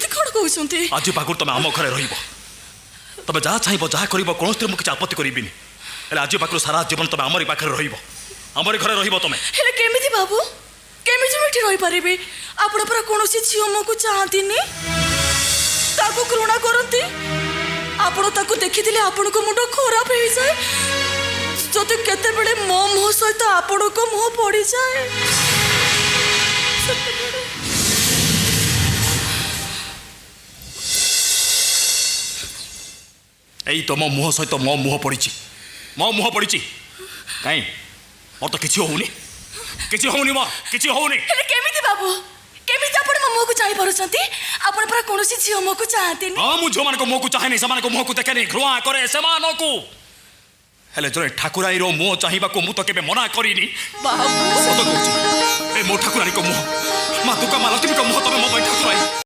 एमती कौन कहते आज पाखु तुम आम घरे रही तुम जहाँ चाहब जहाँ कर कौन मुझे आपत्ति करी आज पाखु सारा जीवन तुम आमरी पाखे रमरी घरे रही हेले केमिति बाबू केमिति मैं रही पारे आपण पर कौन झील मो को चाहती ताकू घृणा करती आपण ताकू देखी आपण को मुंड खराब हो जाए जदि केते बेले मो मुह सहित आपण को मुह पड़ जाए यही तो मो मुह सहित मो मुह पड़ी कहीं मोर तो किसी होनी किसी होनी हेले केमिति बाबू केमिति आपण मो मुह को चाहि परछंती आपण पर कोनोसी झियो मो को चाहते नि हां मु झियो मान को मुह को चाहे नहीं समान को मुह को देखे नहीं घृणा करे समान को हेले जरे ठाकुराई रो मुह चाहिबा को मु तो केबे मना करिनी बाबू सत कहूची ए मो ठाकुराई को मुह मा दुका मा लक्ष्मी को मुह तबे मो ठाकुराई